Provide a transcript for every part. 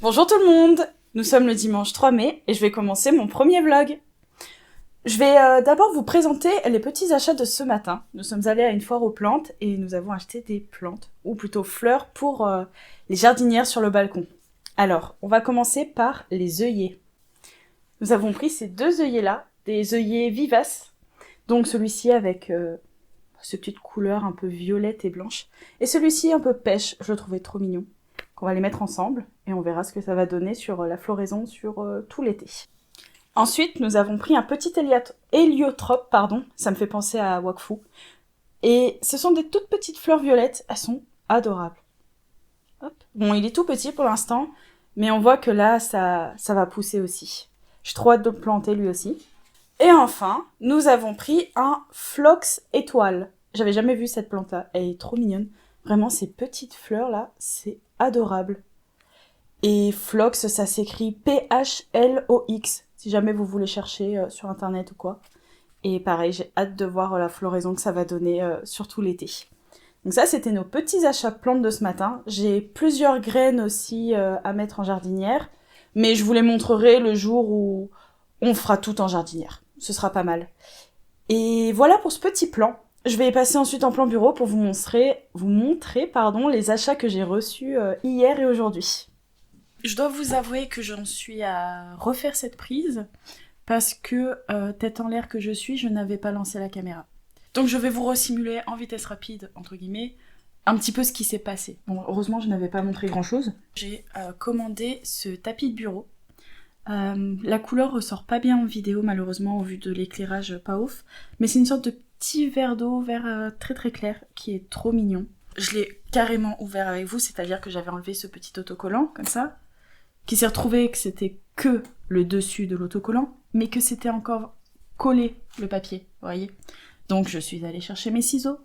Bonjour tout le monde. Nous sommes le dimanche 3 mai et je vais commencer mon premier vlog. Je vais d'abord vous présenter les petits achats de ce matin. Nous sommes allés à une foire aux plantes et nous avons acheté des plantes, ou plutôt fleurs, pour les jardinières sur le balcon. Alors, on va commencer par les œillets. Nous avons pris ces deux œillets-là, des œillets vivaces. Donc celui-ci avec ces petites couleurs un peu violettes et blanches. Et celui-ci un peu pêche, je le trouvais trop mignon. On va les mettre ensemble et on verra ce que ça va donner sur la floraison sur tout l'été. Ensuite, nous avons pris un petit héliotrope, ça me fait penser à Wakfu. Et ce sont des toutes petites fleurs violettes, elles sont adorables. Hop. Bon, il est tout petit pour l'instant, mais on voit que là, ça va pousser aussi. J'ai trop hâte de le planter lui aussi. Et enfin, nous avons pris un Phlox étoile. J'avais jamais vu cette plante-là, elle est trop mignonne. Vraiment, ces petites fleurs-là, c'est adorable. Et Phlox, ça s'écrit P-H-L-O-X, si jamais vous voulez chercher sur internet ou quoi. Et pareil, j'ai hâte de voir la floraison que ça va donner sur tout l'été. Donc ça, c'était nos petits achats plantes de ce matin. J'ai plusieurs graines aussi à mettre en jardinière, mais je vous les montrerai le jour où on fera tout en jardinière. Ce sera pas mal. Et voilà pour ce petit plan. Je vais passer ensuite en plan bureau pour vous montrer les achats que j'ai reçus hier et aujourd'hui. Je dois vous avouer que j'en suis à refaire cette prise parce que, tête en l'air que je suis, je n'avais pas lancé la caméra. Donc je vais vous resimuler en vitesse rapide, entre guillemets, un petit peu ce qui s'est passé. Bon, heureusement, je n'avais pas montré grand-chose. J'ai commandé ce tapis de bureau. La couleur ressort pas bien en vidéo, malheureusement, au vu de l'éclairage pas ouf, mais c'est une sorte de petit verre d'eau, vert très très clair, qui est trop mignon. Je l'ai carrément ouvert avec vous, c'est-à-dire que j'avais enlevé ce petit autocollant, comme ça, qui s'est retrouvé que c'était que le dessus de l'autocollant, mais que c'était encore collé, le papier, vous voyez. Donc je suis allée chercher mes ciseaux,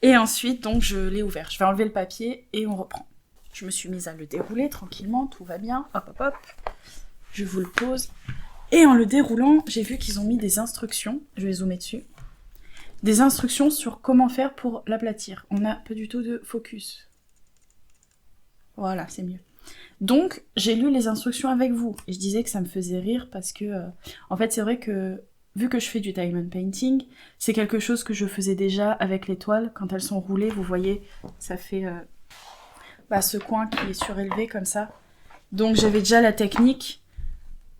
et ensuite, donc, je l'ai ouvert. Je vais enlever le papier, et on reprend. Je me suis mise à le dérouler tranquillement, tout va bien, hop hop hop. Je vous le pose. Et en le déroulant, j'ai vu qu'ils ont mis des instructions, je vais zoomer dessus, des instructions sur comment faire pour l'aplatir. On n'a pas du tout de focus. Voilà, c'est mieux. Donc, j'ai lu les instructions avec vous. Et je disais que ça me faisait rire parce que, en fait, c'est vrai que, vu que je fais du diamond painting, c'est quelque chose que je faisais déjà avec les toiles. Quand elles sont roulées, vous voyez, ça fait ce coin qui est surélevé comme ça. Donc, j'avais déjà la technique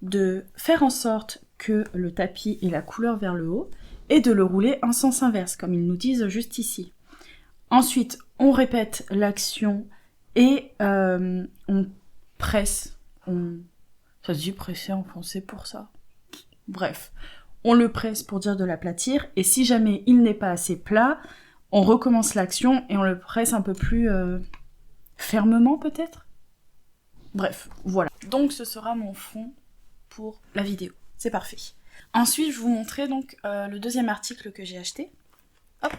de faire en sorte que le tapis ait la couleur vers le haut et de le rouler en sens inverse, comme ils nous disent juste ici. Ensuite, on répète l'action et on presse. Ça se dit presser en français pour ça. Bref, on le presse pour dire de l'aplatir, et si jamais il n'est pas assez plat, on recommence l'action et on le presse un peu plus fermement peut-être. Bref, voilà. Donc ce sera mon fond pour la vidéo. C'est parfait. Ensuite, je vais vous montrer donc le deuxième article que j'ai acheté. Hop.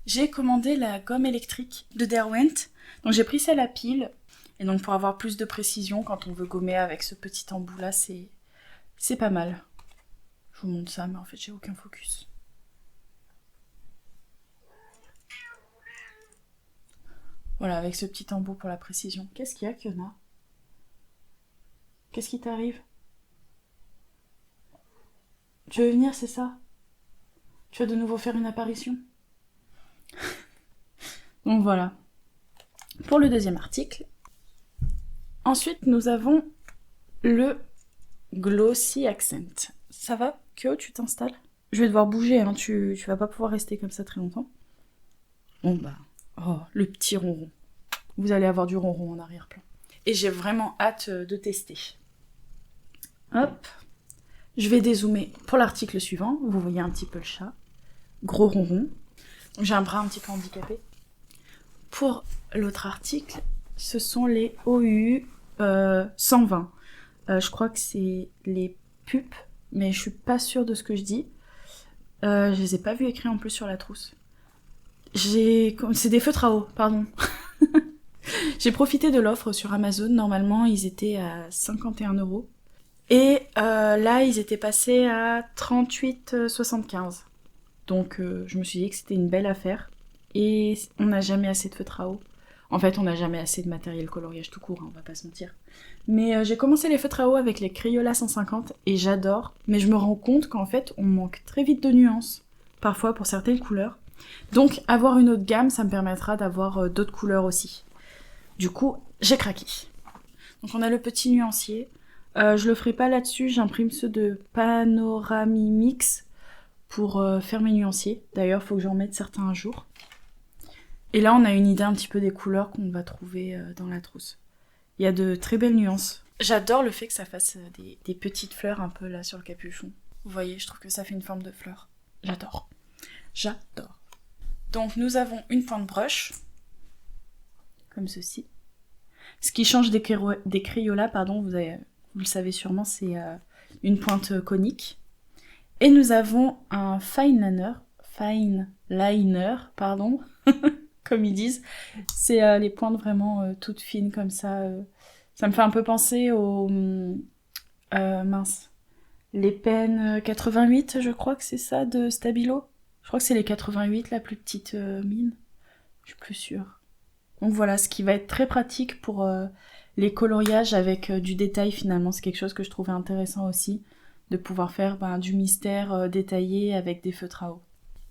J'ai commandé la gomme électrique de Derwent. Donc j'ai pris celle à pile. Et donc pour avoir plus de précision quand on veut gommer avec ce petit embout là, c'est pas mal. Je vous montre ça, mais en fait j'ai aucun focus. Voilà, avec ce petit embout pour la précision. Qu'est-ce qu'il y a, Kiona? Qu'est-ce qui t'arrive? Tu veux venir, c'est ça? Tu vas de nouveau faire une apparition? Donc voilà. Pour le deuxième article. Ensuite, nous avons le Glossy Accent. Ça va, Kyo, tu t'installes? Je vais devoir bouger, hein. Tu vas pas pouvoir rester comme ça très longtemps. Bon bah, oh, le petit ronron. Vous allez avoir du ronron en arrière-plan. Et j'ai vraiment hâte de tester. Hop. Je vais dézoomer pour l'article suivant. Vous voyez un petit peu le chat. Gros ronron. J'ai un bras un petit peu handicapé. Pour l'autre article, ce sont les OU 120. Je crois que c'est les pupes, mais je suis pas sûre de ce que je dis. Je les ai pas vus écrits en plus sur la trousse. C'est des feutres à eau, pardon. J'ai profité de l'offre sur Amazon. Normalement, ils étaient à 51 €. Et là, ils étaient passés à 38,75. Donc, je me suis dit que c'était une belle affaire. Et on n'a jamais assez de feutre à eau. En fait, on n'a jamais assez de matériel coloriage tout court, hein, on va pas se mentir. Mais j'ai commencé les feutres à eau avec les Crayola 150 et j'adore. Mais je me rends compte qu'en fait, on manque très vite de nuances, parfois pour certaines couleurs. Donc, avoir une autre gamme, ça me permettra d'avoir d'autres couleurs aussi. Du coup, j'ai craqué. Donc on a le petit nuancier. Je le ferai pas là-dessus, j'imprime ceux de Panoramimix pour faire mes nuanciers. D'ailleurs, il faut que j'en mette certains un jour. Et là, on a une idée un petit peu des couleurs qu'on va trouver dans la trousse. Il y a de très belles nuances. J'adore le fait que ça fasse des petites fleurs un peu là sur le capuchon. Vous voyez, je trouve que ça fait une forme de fleur. J'adore. J'adore. Donc nous avons une pointe brush, comme ceci. Ce qui change des Crayola, pardon, vous le savez sûrement, c'est une pointe conique. Et nous avons un fine liner, pardon, comme ils disent. C'est les pointes vraiment toutes fines comme ça. Ça me fait un peu penser aux les Pen 88, je crois que c'est ça, de Stabilo. Je crois que c'est les 88, la plus petite mine. Je suis plus sûre. Donc voilà, ce qui va être très pratique pour les coloriages avec du détail finalement. C'est quelque chose que je trouvais intéressant aussi, de pouvoir faire du mystère détaillé avec des feutres à eau.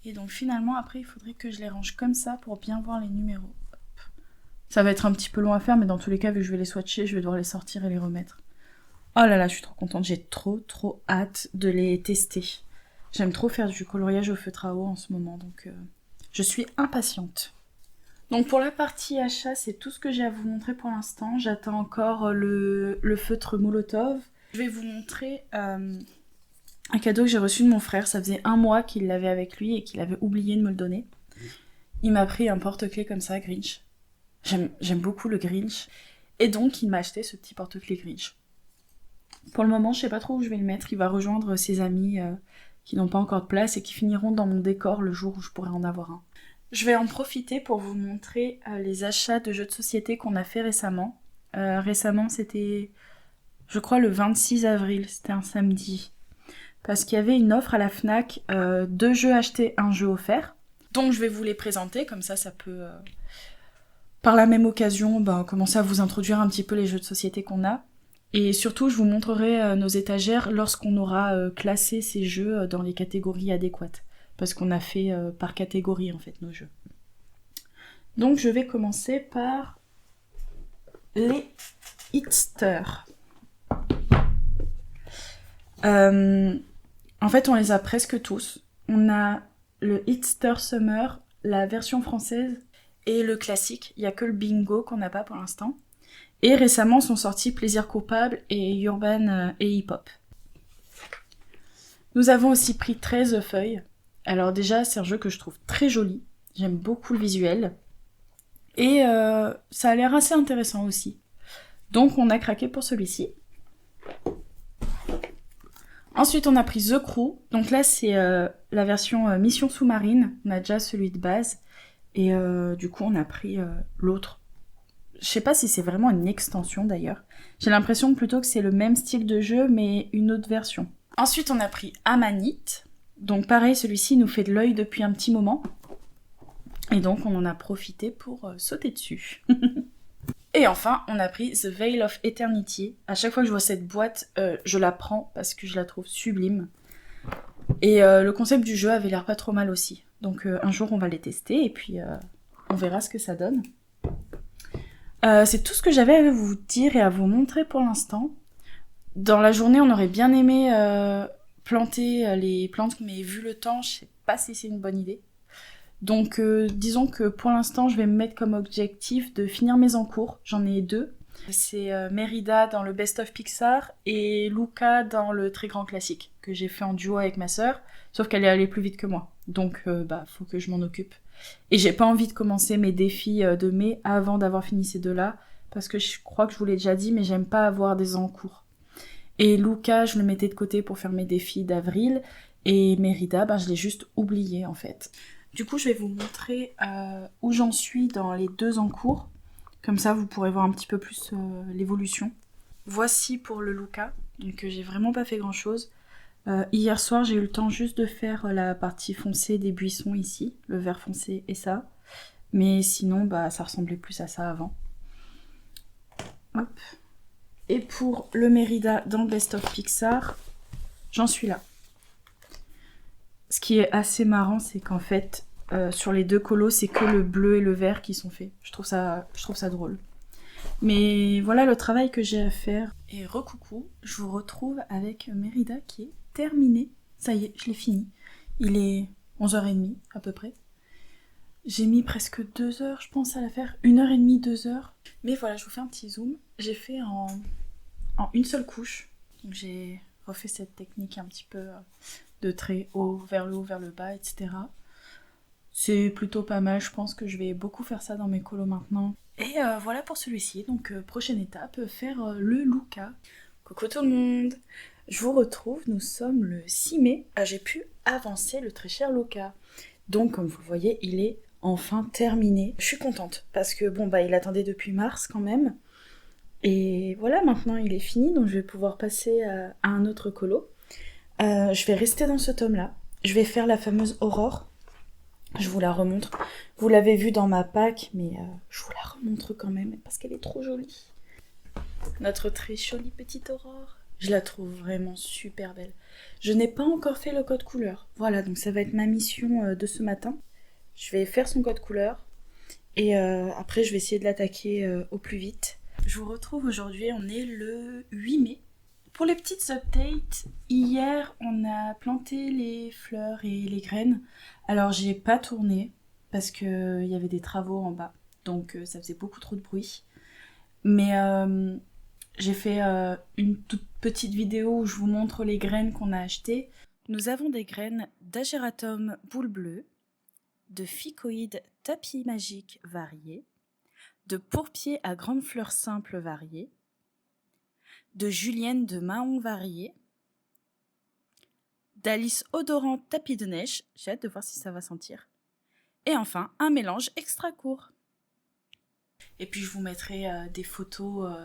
Et donc finalement, après, il faudrait que je les range comme ça pour bien voir les numéros. Hop. Ça va être un petit peu long à faire, mais dans tous les cas, vu que je vais les swatcher, je vais devoir les sortir et les remettre. Oh là là, je suis trop contente, j'ai trop hâte de les tester. J'aime trop faire du coloriage au feutre à eau en ce moment, donc je suis impatiente. Donc pour la partie achat, c'est tout ce que j'ai à vous montrer pour l'instant. J'attends encore le feutre Molotov. Je vais vous montrer un cadeau que j'ai reçu de mon frère. Ça faisait 1 mois qu'il l'avait avec lui et qu'il avait oublié de me le donner. Il m'a pris un porte-clés comme ça, Grinch. J'aime beaucoup le Grinch. Et donc il m'a acheté ce petit porte-clés Grinch. Pour le moment, je sais pas trop où je vais le mettre. Il va rejoindre ses amis qui n'ont pas encore de place et qui finiront dans mon décor le jour où je pourrai en avoir un. Je vais en profiter pour vous montrer les achats de jeux de société qu'on a fait récemment. Récemment, c'était, je crois, le 26 avril, c'était un samedi. Parce qu'il y avait une offre à la Fnac, 2 jeux achetés, 1 jeu offert. Donc je vais vous les présenter, comme ça peut, par la même occasion, commencer à vous introduire un petit peu les jeux de société qu'on a. Et surtout, je vous montrerai nos étagères lorsqu'on aura classé ces jeux dans les catégories adéquates. Parce qu'on a fait par catégorie, en fait, nos jeux. Donc, je vais commencer par les Hitsters. En fait, on les a presque tous. On a le Hitster Summer, la version française, et le classique. Il n'y a que le bingo qu'on n'a pas pour l'instant. Et récemment sont sortis Plaisir Coupable et Urban et Hip Hop. Nous avons aussi pris 13 feuilles. Alors déjà, c'est un jeu que je trouve très joli. J'aime beaucoup le visuel. Et ça a l'air assez intéressant aussi. Donc on a craqué pour celui-ci. Ensuite, on a pris The Crew. Donc là, c'est la version Mission Sous-Marine. On a déjà celui de base. Et du coup, on a pris l'autre. Je sais pas si c'est vraiment une extension d'ailleurs. J'ai l'impression plutôt que c'est le même style de jeu, mais une autre version. Ensuite, on a pris Amanite. Donc pareil, celui-ci nous fait de l'œil depuis un petit moment. Et donc, on en a profité pour sauter dessus. Et enfin, on a pris The Veil of Eternity. À chaque fois que je vois cette boîte, je la prends parce que je la trouve sublime. Et le concept du jeu avait l'air pas trop mal aussi. Donc un jour, on va les tester et puis on verra ce que ça donne. C'est tout ce que j'avais à vous dire et à vous montrer pour l'instant. Dans la journée, on aurait bien aimé planter les plantes, mais vu le temps, je sais pas si c'est une bonne idée. Donc disons que pour l'instant, je vais me mettre comme objectif de finir mes encours. J'en ai 2. C'est Mérida dans le Best of Pixar et Luca dans le Très Grand Classique, que j'ai fait en duo avec ma sœur, sauf qu'elle est allée plus vite que moi. Donc faut que je m'en occupe. Et j'ai pas envie de commencer mes défis de mai avant d'avoir fini ces 2-là, parce que je crois que je vous l'ai déjà dit, mais j'aime pas avoir des encours. Et Luca, je le mettais de côté pour faire mes défis d'avril, et Mérida, je l'ai juste oublié en fait. Du coup, je vais vous montrer où j'en suis dans les 2 encours. Comme ça, vous pourrez voir un petit peu plus l'évolution. Voici pour le Luca, donc j'ai vraiment pas fait grand-chose. Hier soir, j'ai eu le temps juste de faire la partie foncée des buissons ici, le vert foncé et ça. Mais sinon, bah, ça ressemblait plus à ça avant. Hop. Et pour le Mérida dans le Best of Pixar, j'en suis là. Ce qui est assez marrant, c'est qu'en fait, sur les 2 colos, c'est que le bleu et le vert qui sont faits. Je trouve ça drôle. Mais voilà le travail que j'ai à faire. Et recoucou, je vous retrouve avec Mérida qui est terminé. Ça y est, je l'ai fini. Il est 11h30 à peu près. J'ai mis presque 2 heures, je pense, à la faire. 1h30, 2 heures. Mais voilà, je vous fais un petit zoom. J'ai fait en une seule couche. Donc j'ai refait cette technique un petit peu de trait haut, vers le bas, etc. C'est plutôt pas mal, je pense que je vais beaucoup faire ça dans mes colos maintenant. Et voilà pour celui-ci, donc prochaine étape, faire le Luca. Coucou tout le monde, je vous retrouve, nous sommes le 6 mai. J'ai pu avancer le très cher Luca. Donc comme vous le voyez, il est enfin terminé. Je suis contente, parce que bon bah il attendait depuis mars quand même. Et voilà, maintenant il est fini, donc je vais pouvoir passer à un autre colo. Je vais rester dans ce tome-là. Je vais faire la fameuse Aurore. Je vous la remontre. Vous l'avez vue dans ma pack, mais je vous la remontre quand même, parce qu'elle est trop jolie. Notre très jolie petite Aurore. Je la trouve vraiment super belle. Je n'ai pas encore fait le code couleur. Voilà, donc ça va être ma mission de ce matin. Je vais faire son code couleur. Et après, je vais essayer de l'attaquer au plus vite. Je vous retrouve aujourd'hui, on est le 8 mai. Pour les petites updates, hier on a planté les fleurs et les graines. Alors j'ai pas tourné parce qu'il y avait des travaux en bas, donc ça faisait beaucoup trop de bruit. Mais j'ai fait une toute petite vidéo où je vous montre les graines qu'on a achetées. Nous avons des graines d'Ageratum boule bleue, de Ficoïde tapis magique varié, de pourpier à grandes fleurs simples variées, de Julienne de Mahon varié, d'Alice odorant tapis de neige, j'ai hâte de voir si ça va sentir, et enfin un mélange extra court. Et puis je vous mettrai des photos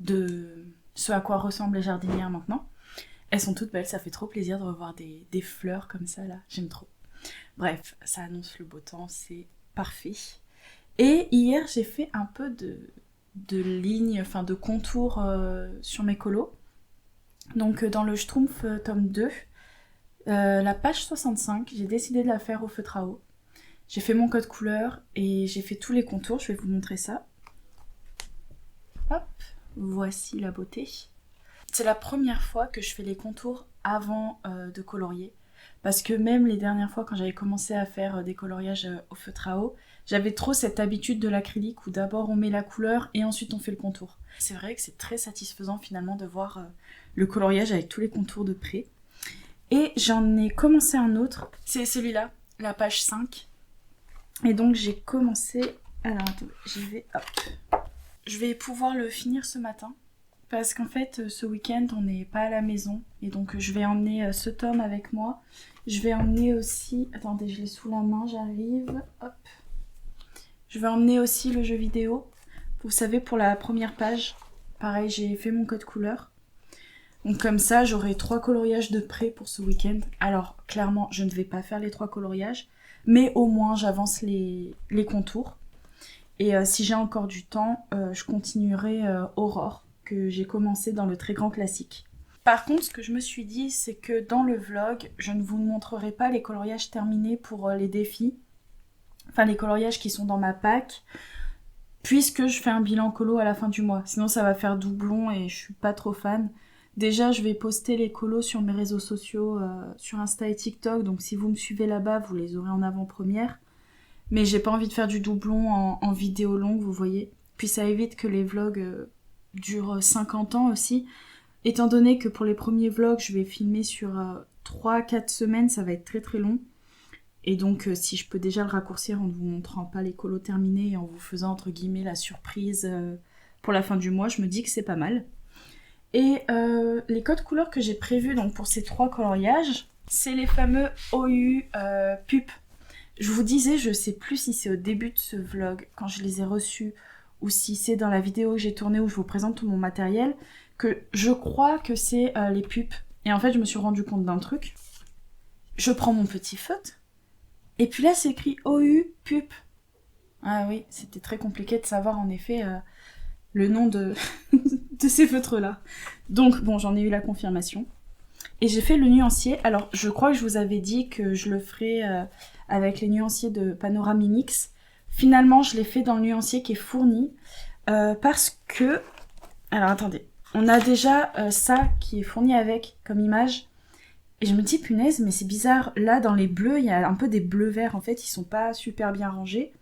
de ce à quoi ressemblent les jardinières maintenant. Elles sont toutes belles, ça fait trop plaisir de revoir des fleurs comme ça là, j'aime trop. Bref, ça annonce le beau temps, c'est parfait. Et hier j'ai fait un peu de lignes, enfin de contours sur mes colos. Donc dans le Schtroumpf tome 2, la page 65, j'ai décidé de la faire au feutre à eau. J'ai fait mon code couleur et j'ai fait tous les contours, je vais vous montrer ça. Hop, voici la beauté. C'est la première fois que je fais les contours avant de colorier. Parce que même les dernières fois quand j'avais commencé à faire des coloriages au feutre à eau, j'avais trop cette habitude de l'acrylique où d'abord on met la couleur et ensuite on fait le contour. C'est vrai que c'est très satisfaisant finalement de voir le coloriage avec tous les contours de près. Et j'en ai commencé un autre, c'est celui-là, la page 5. Et donc j'ai commencé... Alors attends, j'y vais, hop. Je vais pouvoir le finir ce matin. Parce qu'en fait, ce week-end, on n'est pas à la maison. Et donc je vais emmener ce tome avec moi. Je vais emmener aussi... Attendez, je l'ai sous la main, j'arrive. Hop. Je vais emmener aussi le jeu vidéo. Vous savez, pour la première page, pareil, j'ai fait mon code couleur. Donc comme ça, j'aurai 3 coloriages de près pour ce week-end. Alors, clairement, je ne vais pas faire les 3 coloriages. Mais au moins, j'avance les contours. Et si j'ai encore du temps, je continuerai Aurore, que j'ai commencé dans le très grand classique. Par contre, ce que je me suis dit, c'est que dans le vlog, je ne vous montrerai pas les coloriages terminés pour les défis. Enfin, les coloriages qui sont dans ma pack, puisque je fais un bilan colo à la fin du mois. Sinon, ça va faire doublon et je suis pas trop fan. Déjà, je vais poster les colos sur mes réseaux sociaux, sur Insta et TikTok. Donc, si vous me suivez là-bas, vous les aurez en avant-première. Mais j'ai pas envie de faire du doublon en vidéo longue, vous voyez. Puis ça évite que les vlogs durent 50 ans aussi. Étant donné que pour les premiers vlogs, je vais filmer sur 3-4 semaines, ça va être très très long. Et donc, si je peux déjà le raccourcir en ne vous montrant pas les colos terminés et en vous faisant, entre guillemets, la surprise pour la fin du mois, je me dis que c'est pas mal. Et les codes couleurs que j'ai prévus donc, pour ces 3 coloriages, c'est les fameux OU Pup. Je vous disais, je sais plus si c'est au début de ce vlog, quand je les ai reçus, ou si c'est dans la vidéo que j'ai tournée où je vous présente tout mon matériel, que je crois que c'est les pupes. Et en fait, je me suis rendu compte d'un truc. Je prends mon petit feutre, et puis là, c'est écrit OU Pup. Ah oui, c'était très compliqué de savoir en effet le nom de, de ces feutres-là. Donc bon, j'en ai eu la confirmation. Et j'ai fait le nuancier. Alors, je crois que je vous avais dit que je le ferais avec les nuanciers de Panoramimix. Finalement, je l'ai fait dans le nuancier qui est fourni parce que... Alors, attendez. On a déjà ça qui est fourni avec comme image. Et je me dis, punaise, mais c'est bizarre. Là, dans les bleus, il y a un peu des bleus verts. En fait, ils sont pas super bien rangés.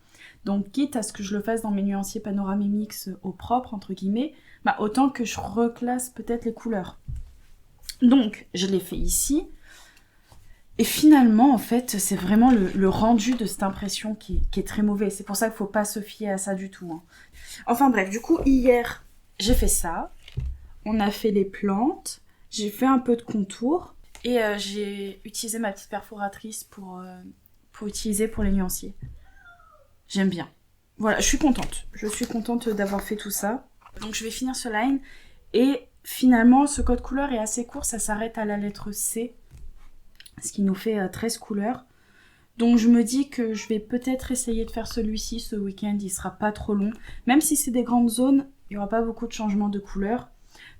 Donc, quitte à ce que je le fasse dans mes nuanciers Panoramimix au propre, entre guillemets, bah, autant que je reclasse peut-être les couleurs. Donc, je l'ai fait ici. Et finalement, en fait, c'est vraiment le rendu de cette impression qui est très mauvais. C'est pour ça qu'il ne faut pas se fier à ça du tout. Hein. Enfin bref, du coup, hier, j'ai fait ça. On a fait les plantes. J'ai fait un peu de contour. Et j'ai utilisé ma petite perforatrice pour utiliser pour les nuanciers. J'aime bien. Voilà, je suis contente. Je suis contente d'avoir fait tout ça. Donc, je vais finir ce line. Et finalement, ce code couleur est assez court. Ça s'arrête à la lettre C. Ce qui nous fait 13 couleurs. Donc je me dis que je vais peut-être essayer de faire celui-ci ce week-end, il sera pas trop long. Même si c'est des grandes zones, il n'y aura pas beaucoup de changements de couleurs.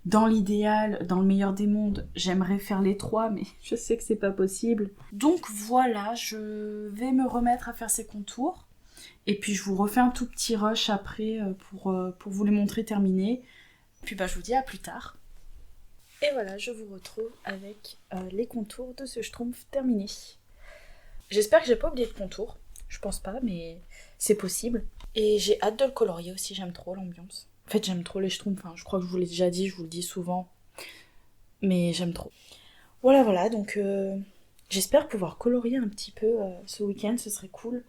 Dans l'idéal, dans le meilleur des mondes, j'aimerais faire les 3, mais je sais que c'est pas possible. Donc voilà, je vais me remettre à faire ces contours. Et puis je vous refais un tout petit rush après pour vous les montrer terminés. Puis bah je vous dis à plus tard. Et voilà, je vous retrouve avec les contours de ce schtroumpf terminé. J'espère que j'ai pas oublié de contour. Je pense pas, mais c'est possible. Et j'ai hâte de le colorier aussi, j'aime trop l'ambiance. En fait, j'aime trop les schtroumpfs, hein. Je crois que je vous l'ai déjà dit, je vous le dis souvent. Mais j'aime trop. Voilà, donc j'espère pouvoir colorier un petit peu ce week-end, ce serait cool.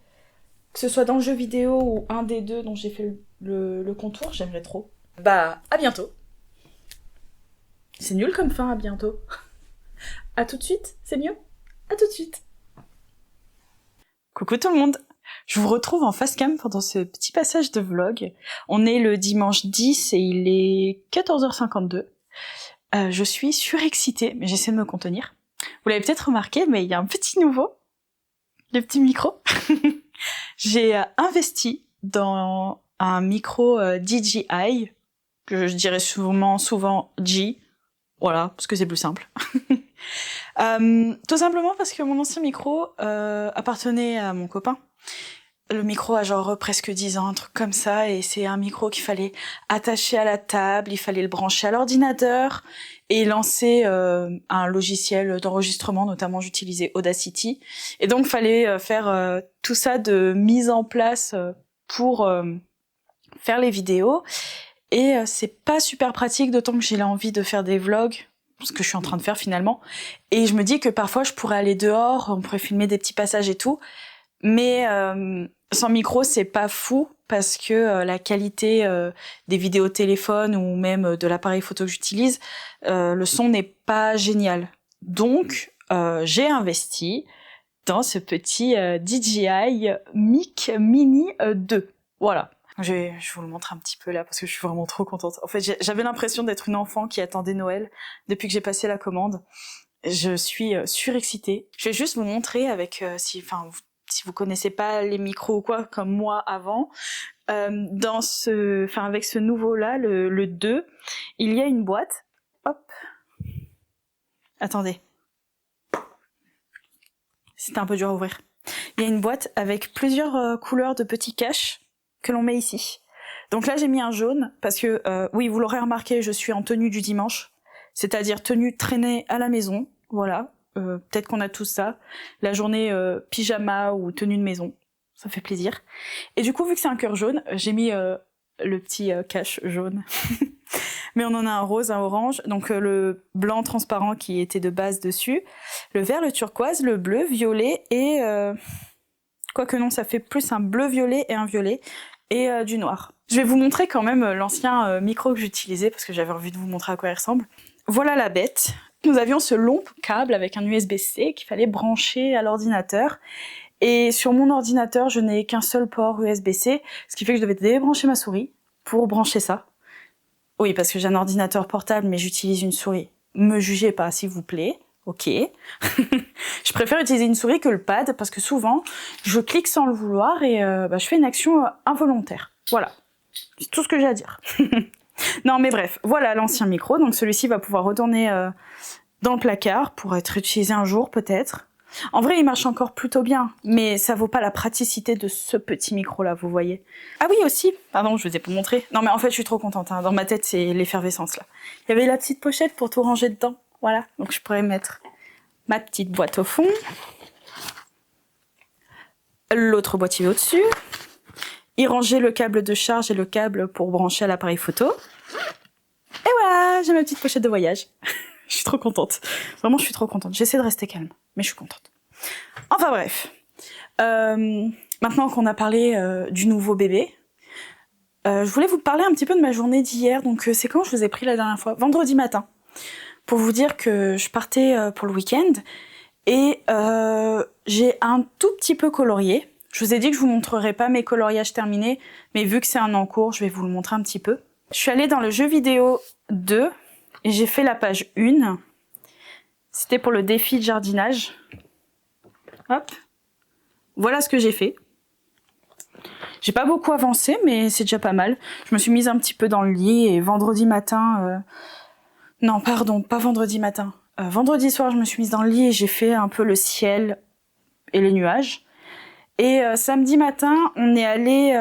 Que ce soit dans le jeu vidéo ou un des deux dont j'ai fait le contour, j'aimerais trop. Bah, à bientôt. C'est nul comme fin, à bientôt. À tout de suite, c'est mieux. À tout de suite. Coucou tout le monde. Je vous retrouve en face cam pendant ce petit passage de vlog. On est le dimanche 10 et il est 14h52. Je suis surexcitée, mais j'essaie de me contenir. Vous l'avez peut-être remarqué, mais il y a un petit nouveau. Le petit micro. J'ai investi dans un micro DJI, que je dirais souvent G. Voilà, parce que c'est plus simple. Tout simplement parce que mon ancien micro appartenait à mon copain. Le micro a genre presque 10 ans, un truc comme ça, et c'est un micro qu'il fallait attacher à la table, il fallait le brancher à l'ordinateur et lancer un logiciel d'enregistrement, notamment j'utilisais Audacity, et donc fallait faire tout ça de mise en place pour faire les vidéos, et c'est pas super pratique, d'autant que j'ai envie de faire des vlogs, ce que je suis en train de faire finalement, et je me dis que parfois je pourrais aller dehors, on pourrait filmer des petits passages et tout, mais sans micro c'est pas fou parce que la qualité des vidéos téléphone ou même de l'appareil photo que j'utilise, le son n'est pas génial. Donc j'ai investi dans ce petit DJI Mic Mini 2. Voilà. Je vous le montre un petit peu là parce que je suis vraiment trop contente. En fait, j'avais l'impression d'être une enfant qui attendait Noël depuis que j'ai passé la commande. Je suis surexcitée. Je vais juste vous montrer avec si vous connaissez pas les micros ou quoi comme moi avant, avec ce nouveau là, le 2, il y a une boîte. Hop. Attendez. C'était un peu dur à ouvrir. Il y a une boîte avec plusieurs couleurs de petits caches que l'on met ici. Donc là j'ai mis un jaune parce que oui, vous l'aurez remarqué, je suis en tenue du dimanche, c'est-à-dire tenue traînée à la maison. Voilà. Peut-être qu'on a tous ça. La journée pyjama ou tenue de maison. Ça fait plaisir. Et du coup, vu que c'est un cœur jaune, j'ai mis le petit cache jaune. Mais on en a un rose, un orange. Donc le blanc transparent qui était de base dessus. Le vert, le turquoise, le bleu, violet et... Quoique non, ça fait plus un bleu-violet et un violet. Et du noir. Je vais vous montrer quand même l'ancien micro que j'utilisais parce que j'avais envie de vous montrer à quoi il ressemble. Voilà la bête. Nous avions ce long câble avec un USB-C qu'il fallait brancher à l'ordinateur. Et sur mon ordinateur, je n'ai qu'un seul port USB-C, ce qui fait que je devais débrancher ma souris pour brancher ça. Oui, parce que j'ai un ordinateur portable, mais j'utilise une souris. Me jugez pas, s'il vous plaît. Ok. Je préfère utiliser une souris que le pad parce que souvent, je clique sans le vouloir et je fais une action involontaire. Voilà. C'est tout ce que j'ai à dire. Non mais bref, voilà l'ancien micro. Donc celui-ci va pouvoir retourner dans le placard pour être utilisé un jour peut-être. En vrai, il marche encore plutôt bien, mais ça vaut pas la praticité de ce petit micro-là, vous voyez. Ah oui, aussi, pardon, je vous ai pas montré. Non mais en fait, je suis trop contente, hein. Dans ma tête, c'est l'effervescence, là. Il y avait la petite pochette pour tout ranger dedans, voilà. Donc je pourrais mettre ma petite boîte au fond, l'autre boîtier au-dessus, y ranger le câble de charge et le câble pour brancher à l'appareil photo. Et voilà, j'ai ma petite pochette de voyage. Je suis trop contente. Vraiment, je suis trop contente. J'essaie de rester calme, mais je suis contente. Enfin bref. Maintenant qu'on a parlé du nouveau bébé, je voulais vous parler un petit peu de ma journée d'hier. Donc c'est quand je vous ai pris la dernière fois? Vendredi matin. Pour vous dire que je partais pour le week-end. Et j'ai un tout petit peu colorié. Je vous ai dit que je vous montrerai pas mes coloriages terminés, mais vu que c'est un en cours, je vais vous le montrer un petit peu. Je suis allée dans le jeu vidéo 2 et j'ai fait la page 1. C'était pour le défi de jardinage. Hop. Voilà ce que j'ai fait. J'ai pas beaucoup avancé, mais c'est déjà pas mal. Je me suis mise un petit peu dans le lit et vendredi matin... Non, pardon, pas vendredi matin. Vendredi soir, je me suis mise dans le lit et j'ai fait un peu le ciel et les nuages. Et samedi matin, on est allé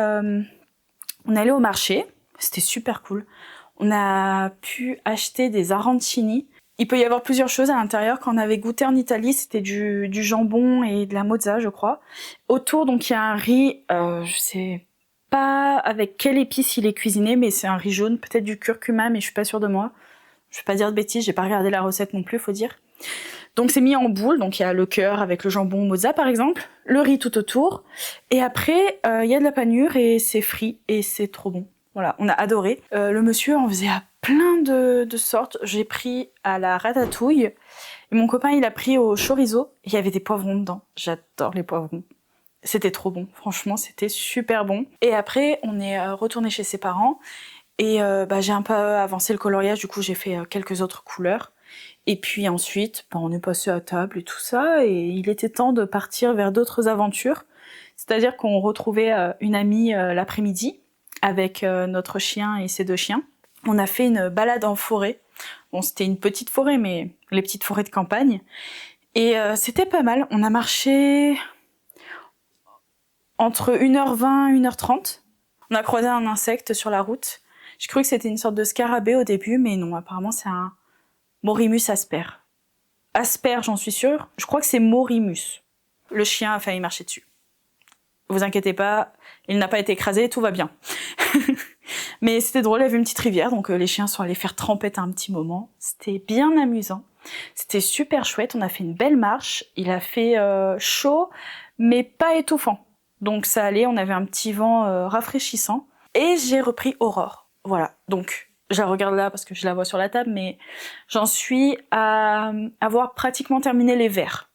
au marché. C'était super cool. On a pu acheter des arancini. Il peut y avoir plusieurs choses à l'intérieur. Quand on avait goûté en Italie, c'était du jambon et de la mozza, je crois. Autour, donc, il y a un riz, je sais pas avec quelle épice il est cuisiné, mais c'est un riz jaune, peut-être du curcuma, mais je suis pas sûre de moi. Je vais pas dire de bêtises, j'ai pas regardé la recette non plus, faut dire. Donc c'est mis en boule, donc il y a le cœur avec le jambon mozza par exemple, le riz tout autour, et après il y a de la panure et c'est frit et c'est trop bon. Voilà, on a adoré. Le monsieur en faisait à plein de sortes. J'ai pris à la ratatouille et mon copain il a pris au chorizo. Il y avait des poivrons dedans. J'adore les poivrons. C'était trop bon, franchement c'était super bon. Et après on est retourné chez ses parents et j'ai un peu avancé le coloriage, du coup j'ai fait quelques autres couleurs. Et puis ensuite, on est passé à table et tout ça, et il était temps de partir vers d'autres aventures. C'est-à-dire qu'on retrouvait une amie l'après-midi avec notre chien et ses 2 chiens. On a fait une balade en forêt. Bon, c'était une petite forêt, mais les petites forêts de campagne. Et c'était pas mal. On a marché entre 1h20 et 1h30. On a croisé un insecte sur la route. J'ai cru que c'était une sorte de scarabée au début, mais non, apparemment c'est un Morimus asper. Asper, j'en suis sûre. Je crois que c'est Morimus. Le chien a failli marcher dessus. Vous inquiétez pas, il n'a pas été écrasé, tout va bien. Mais c'était drôle, il y avait une petite rivière, donc les chiens sont allés faire trempette un petit moment. C'était bien amusant. C'était super chouette, on a fait une belle marche. Il a fait chaud, mais pas étouffant. Donc ça allait, on avait un petit vent rafraîchissant. Et j'ai repris Aurore. Voilà, donc... Je la regarde là parce que je la vois sur la table, mais j'en suis à avoir pratiquement terminé les verts.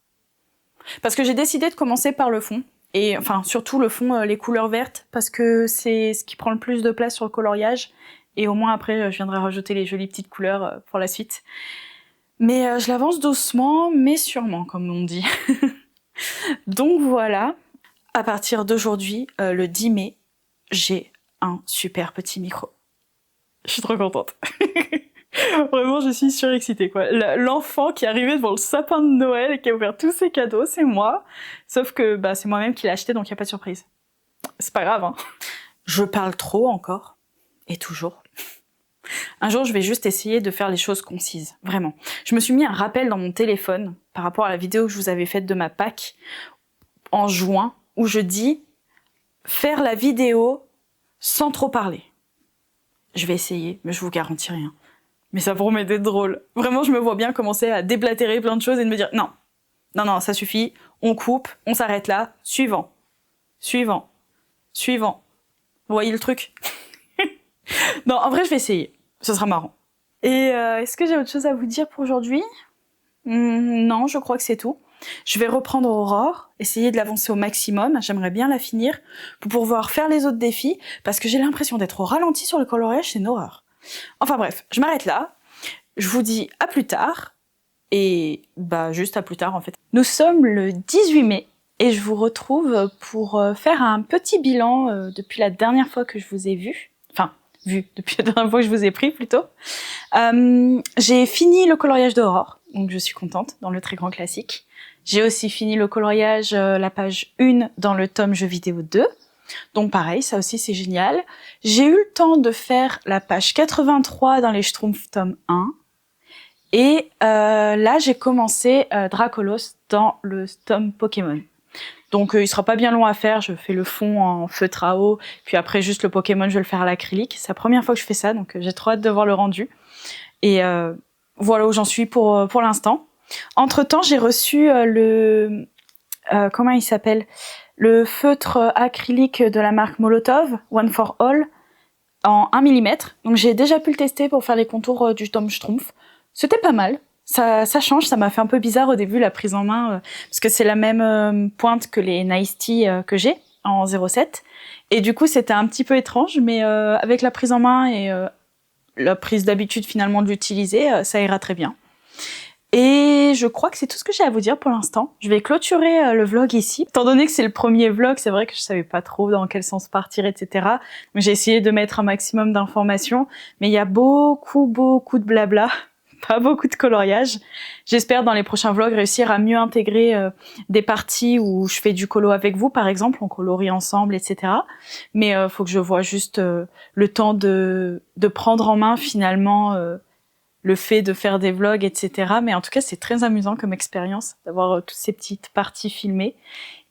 Parce que j'ai décidé de commencer par le fond, et enfin surtout le fond, les couleurs vertes, parce que c'est ce qui prend le plus de place sur le coloriage, et au moins après je viendrai rajouter les jolies petites couleurs pour la suite. Mais je l'avance doucement, mais sûrement, comme on dit. Donc voilà, à partir d'aujourd'hui, le 10 mai, j'ai un super petit micro. Je suis trop contente. Vraiment, je suis surexcitée, quoi. L'enfant qui est arrivé devant le sapin de Noël et qui a ouvert tous ses cadeaux, c'est moi. Sauf que c'est moi-même qui l'ai acheté, donc il n'y a pas de surprise. C'est pas grave, hein. Je parle trop encore. Et toujours. Un jour, je vais juste essayer de faire les choses concises. Vraiment. Je me suis mis un rappel dans mon téléphone par rapport à la vidéo que je vous avais faite de ma Pâques en juin, où je dis faire la vidéo sans trop parler. Je vais essayer, mais je vous garantis rien. Mais ça promet d'être drôle. Vraiment, je me vois bien commencer à déblatérer plein de choses et de me dire non, ça suffit, on coupe, on s'arrête là, suivant. Vous voyez le truc? Non, en vrai, je vais essayer. Ce sera marrant. Et est-ce que j'ai autre chose à vous dire pour aujourd'hui? Non, je crois que c'est tout. Je vais reprendre Aurore, essayer de l'avancer au maximum, j'aimerais bien la finir, pour pouvoir faire les autres défis, parce que j'ai l'impression d'être au ralenti sur le coloriage, c'est une horreur. Enfin bref, je m'arrête là, je vous dis à plus tard, Et bah juste à plus tard en fait. Nous sommes le 18 mai et je vous retrouve pour faire un petit bilan depuis la dernière fois que je vous ai vu. Enfin, vu, depuis la dernière fois que je vous ai pris plutôt. J'ai fini le coloriage d'Aurore, donc je suis contente, dans le très grand classique. J'ai aussi fini le coloriage, la page 1 dans le tome jeux vidéo 2. Donc pareil, ça aussi c'est génial. J'ai eu le temps de faire la page 83 dans les Schtroumpfs tome 1. Et là, j'ai commencé Dracolos dans le tome Pokémon. Donc il sera pas bien long à faire, je fais le fond en feutre à eau, puis après juste le Pokémon, je vais le faire à l'acrylique. C'est la première fois que je fais ça, donc j'ai trop hâte de voir le rendu. Et voilà où j'en suis pour l'instant. Entre-temps, j'ai reçu comment il s'appelle, le feutre acrylique de la marque Molotov, One for All, en 1 mm. Donc j'ai déjà pu le tester pour faire les contours du tome Schtroumpf. C'était pas mal. Ça change, ça m'a fait un peu bizarre au début la prise en main, parce que c'est la même pointe que les Nice Tea que j'ai en 0,7. Et du coup c'était un petit peu étrange, mais avec la prise en main et la prise d'habitude finalement de l'utiliser, ça ira très bien. Et je crois que c'est tout ce que j'ai à vous dire pour l'instant. Je vais clôturer le vlog ici. Étant donné que c'est le premier vlog, c'est vrai que je savais pas trop dans quel sens partir, etc. Donc j'ai essayé de mettre un maximum d'informations, mais il y a beaucoup de blabla, pas beaucoup de coloriage. J'espère dans les prochains vlogs réussir à mieux intégrer des parties où je fais du colo avec vous, par exemple, on colorie ensemble, etc. Mais faut que je vois juste le temps de prendre en main finalement le fait de faire des vlogs, etc. Mais en tout cas, c'est très amusant comme expérience d'avoir toutes ces petites parties filmées.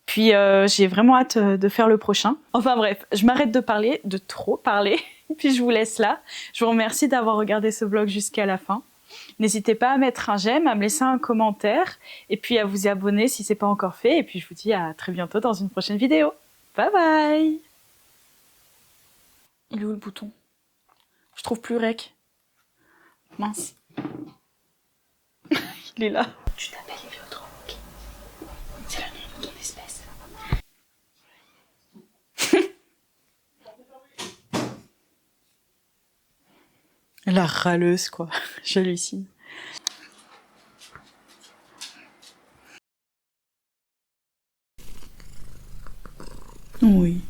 Puis j'ai vraiment hâte de faire le prochain. Enfin bref, je m'arrête de parler, de trop parler, puis je vous laisse là. Je vous remercie d'avoir regardé ce vlog jusqu'à la fin. N'hésitez pas à mettre un j'aime, à me laisser un commentaire, et puis à vous abonner si c'est pas encore fait. Et puis je vous dis à très bientôt dans une prochaine vidéo. Bye bye! Il est où le bouton? Je trouve plus rec. Mince. Il est là. Tu t'appelles Léviotro, ok? C'est le nom de ton espèce. La râleuse, quoi. J'hallucine. Oui.